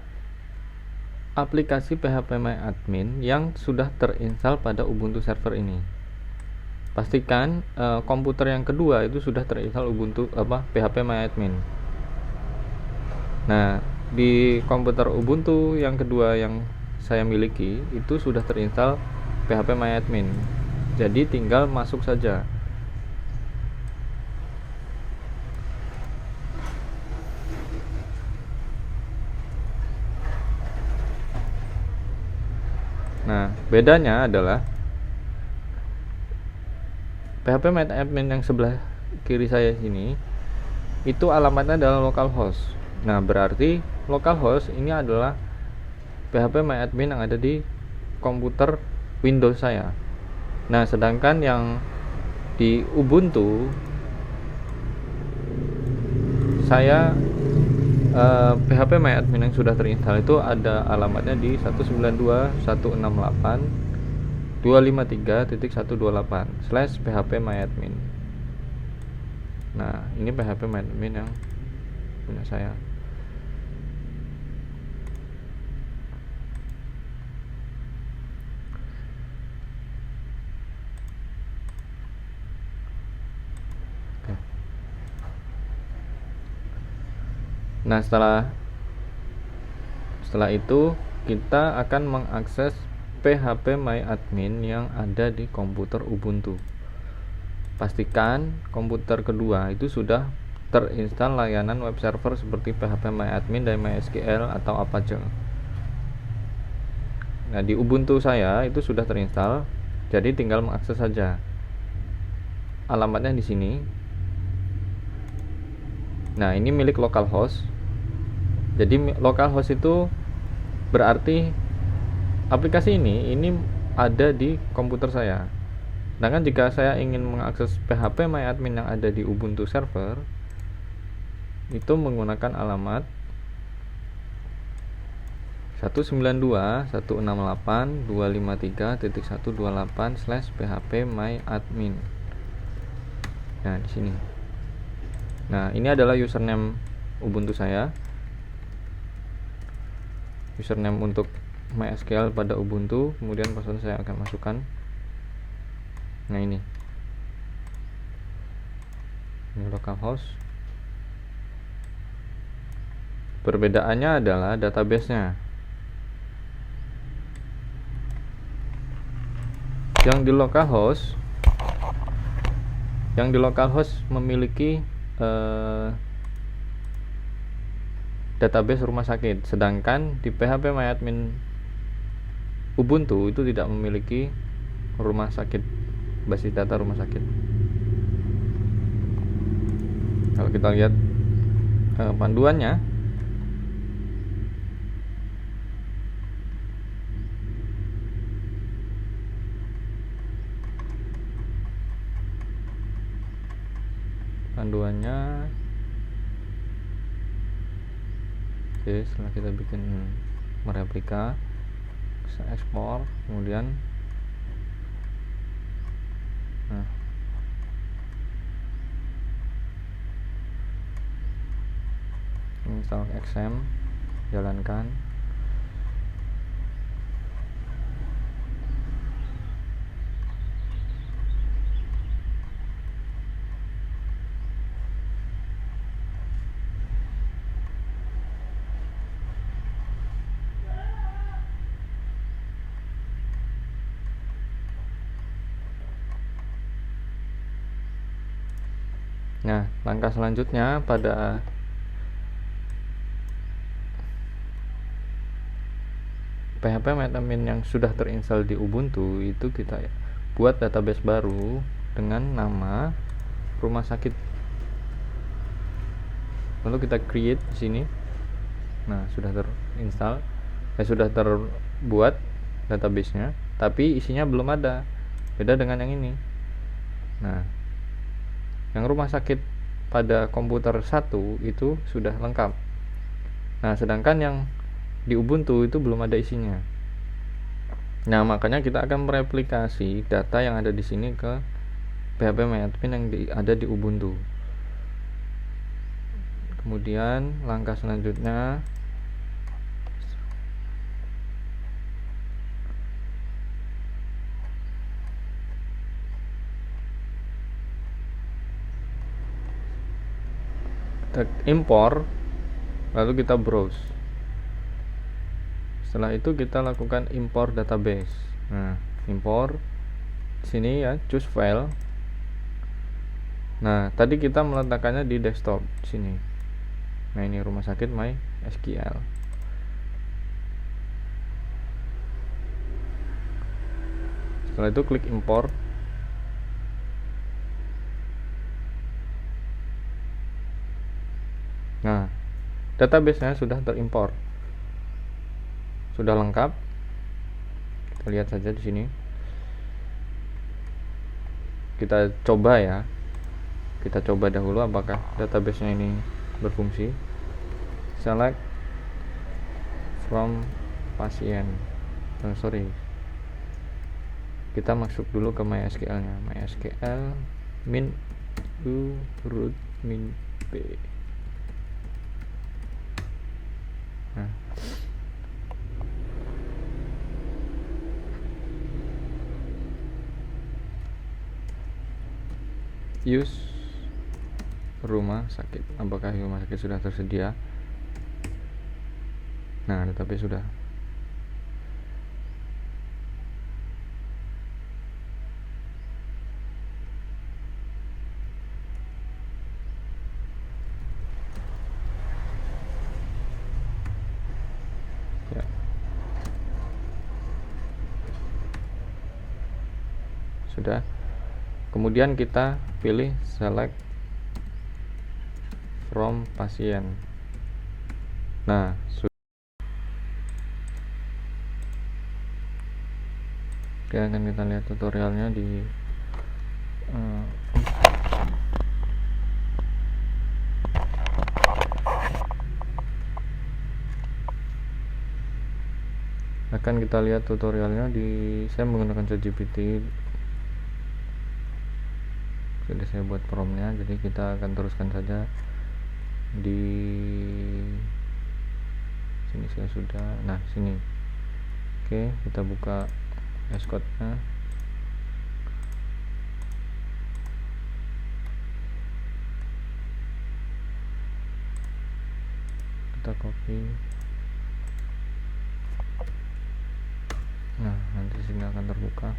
aplikasi phpMyAdmin yang sudah terinstall pada Ubuntu server ini. Pastikan komputer yang kedua itu sudah terinstall phpMyAdmin. Nah, di komputer Ubuntu yang kedua yang saya miliki itu sudah terinstall phpMyAdmin. Jadi tinggal masuk saja. Nah, bedanya adalah phpMyAdmin yang sebelah kiri saya sini itu alamatnya adalah localhost. Nah, berarti localhost ini adalah phpMyAdmin yang ada di komputer Windows saya. Nah, sedangkan yang di Ubuntu saya phpMyAdmin yang sudah terinstall itu ada alamatnya di 192.168.253.128/phpMyAdmin. Nah, ini phpMyAdmin yang punya saya. Nah, setelah itu kita akan mengakses phpMyAdmin yang ada di komputer Ubuntu. Pastikan komputer kedua itu sudah terinstall layanan web server seperti phpMyAdmin dan MySQL atau Apache. Nah, di Ubuntu saya itu sudah terinstall, jadi tinggal mengakses saja. Alamatnya di sini. Nah, ini milik localhost. Jadi localhost itu berarti aplikasi ini ada di komputer saya. Sedangkan jika saya ingin mengakses phpMyAdmin yang ada di Ubuntu server, itu menggunakan alamat 192.168.253.128/phpMyAdmin. Nah, di sini. Nah, ini adalah username Ubuntu saya. Username untuk MySQL pada Ubuntu, kemudian password saya akan masukkan. Nah, ini localhost. Perbedaannya adalah database-nya. Yang di localhost memiliki database rumah sakit, sedangkan di phpMyAdmin Ubuntu itu tidak memiliki rumah sakit, basis data rumah sakit. Kalau kita lihat panduannya, oke, setelah kita bikin mereplika, bisa ekspor, kemudian install XM, jalankan. Nah, langkah selanjutnya pada PHP MetaMin yang sudah terinstall di Ubuntu itu kita buat database baru dengan nama rumah sakit. Lalu kita create di sini. Nah, sudah terinstall, sudah terbuat databasenya, tapi isinya belum ada. Beda dengan yang ini. Nah, yang rumah sakit pada komputer 1 itu sudah lengkap. Nah, sedangkan yang di Ubuntu itu belum ada isinya. Nah, makanya kita akan mereplikasi data yang ada di sini ke PHP MyAdmin yang ada di Ubuntu. Kemudian langkah selanjutnya kita impor, lalu kita browse. Setelah itu kita lakukan impor database. Nah, impor sini ya, choose file. Nah, tadi kita meletakkannya di desktop sini. Nah, ini rumah sakit MySQL. Setelah itu klik impor. Nah, database-nya sudah terimpor, sudah lengkap. Kita lihat saja di sini. Kita coba ya. Kita coba dahulu apakah database-nya ini berfungsi. Select from pasien. Kita masuk dulu ke MySQL-nya. MySQL min u root min p. Nah, use rumah sakit. Apakah rumah sakit sudah tersedia? Nah, tetapi sudah. Ya. Sudah. Kemudian kita pilih select from pasien. Nah, oke, akan kita lihat tutorialnya di akan kita lihat tutorialnya di saya menggunakan ChatGPT. Jadi saya buat promnya, jadi kita akan teruskan saja di sini. Saya sudah, nah sini. Oke, kita buka Xcode-nya. Kita copy. Nah, nanti sini akan terbuka.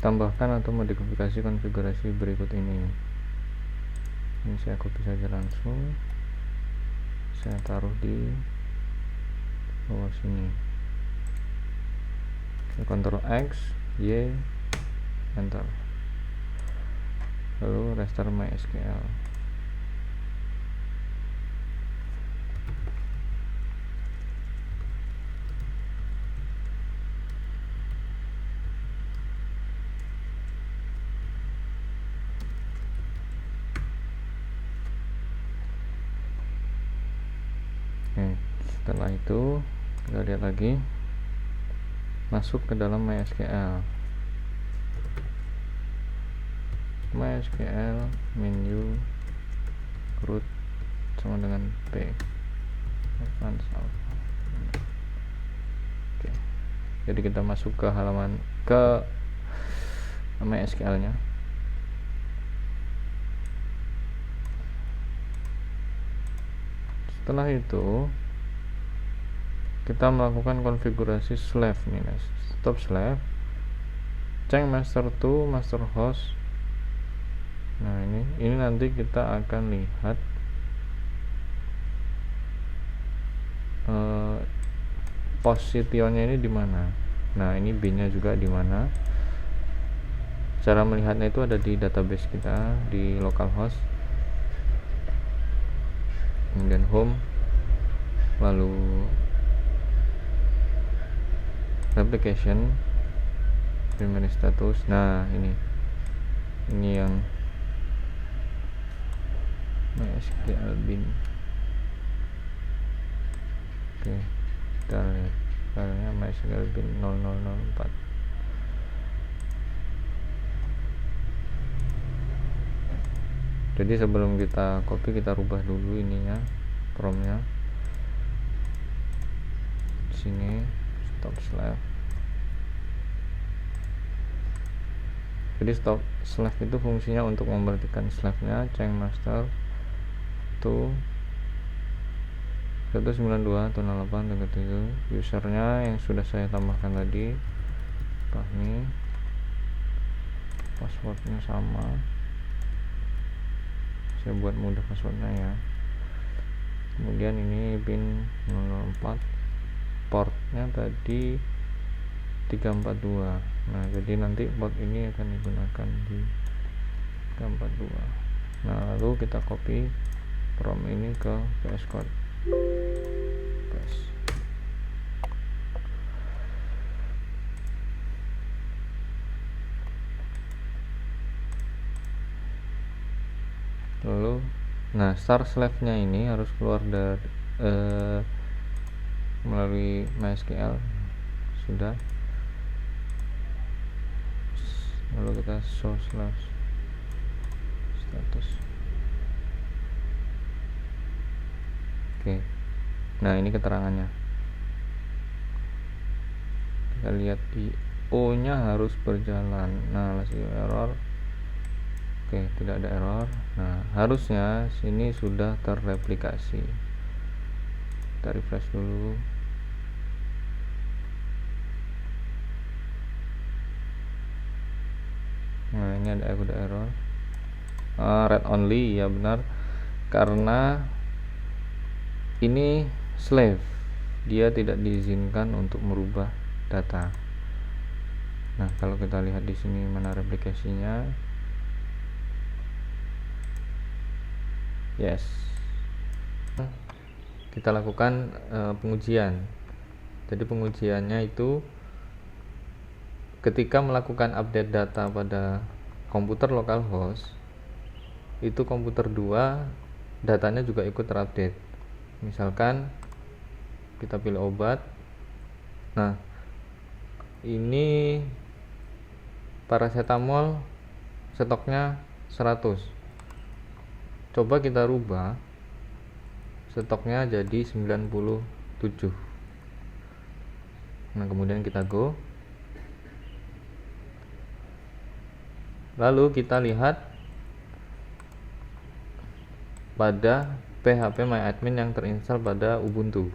Tambahkan atau modifikasi konfigurasi berikut ini. Ini saya copy saja langsung. Saya taruh di bawah sini. Ctrl X, Y, enter. Lalu restart MySQL. Setelah itu kita lihat lagi, masuk ke dalam MySQL. MySQL menu root sama dengan P. Advanced Alpha. Oke. Jadi kita masuk ke halaman ke MySQL-nya. Setelah itu kita melakukan konfigurasi slave nih, stop slave, change master to master host. Nah ini nanti kita akan lihat positionnya ini di mana. Nah ini B nya juga di mana. Cara melihatnya itu ada di database kita di localhost, kemudian home, lalu replication, primary status. Nah ini yang MySQL bin. Oke, kita lihat filenya MySQL bin 0004. Jadi sebelum kita copy, kita rubah dulu ininya, promnya. Di sini stop slave. Jadi stop slave itu fungsinya untuk memberhentikan slave-nya, change master to 192.168.3.7. usernya yang sudah saya tambahkan tadi, Fahmi, passwordnya sama, saya buat mudah passwordnya ya. Kemudian ini bin 004, portnya tadi 342. Nah jadi nanti port ini akan digunakan di 342. Nah lalu kita copy from ini ke VS Code, paste. Lalu nah start slave nya ini harus keluar dari melalui MySQL sudah. Lalu kita show slash status. Oke, nah ini keterangannya. Kita lihat IO nya harus berjalan. Nah last error. Oke, tidak ada error. Nah harusnya sini sudah terreplikasi. Kita refresh dulu. Nah ini ada error, read only, ya benar, karena ini slave, dia tidak diizinkan untuk merubah data. Nah kalau kita lihat di sini mana replikasinya, yes, kita lakukan pengujian. Jadi pengujiannya itu ketika melakukan update data pada komputer localhost, itu komputer 2 datanya juga ikut terupdate. Misalkan kita pilih obat. Nah ini paracetamol stoknya 100. Coba kita rubah stoknya jadi 97. Nah kemudian kita go. Lalu kita lihat pada PHP MyAdmin yang terinstall pada Ubuntu.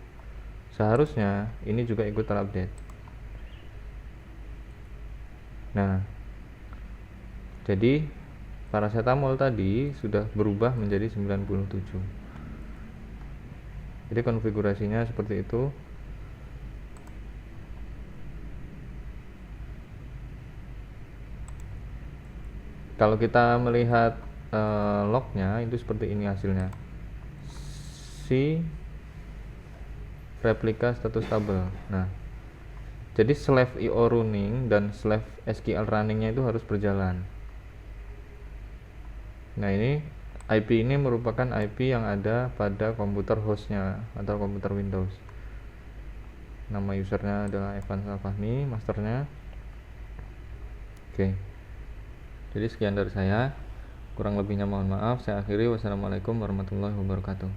Seharusnya ini juga ikut terupdate. Nah, jadi paracetamol tadi sudah berubah menjadi 97. Jadi konfigurasinya seperti itu. Kalau kita melihat lognya itu seperti ini hasilnya. Si replika status tabel. Nah, jadi slave IO running dan slave SQL runningnya itu harus berjalan. Nah ini IP ini merupakan IP yang ada pada komputer hostnya atau komputer Windows. Nama usernya adalah Evan Salfahmi, masternya. Oke. Jadi sekian dari saya, kurang lebihnya mohon maaf. Saya akhiri. Wassalamualaikum warahmatullahi wabarakatuh.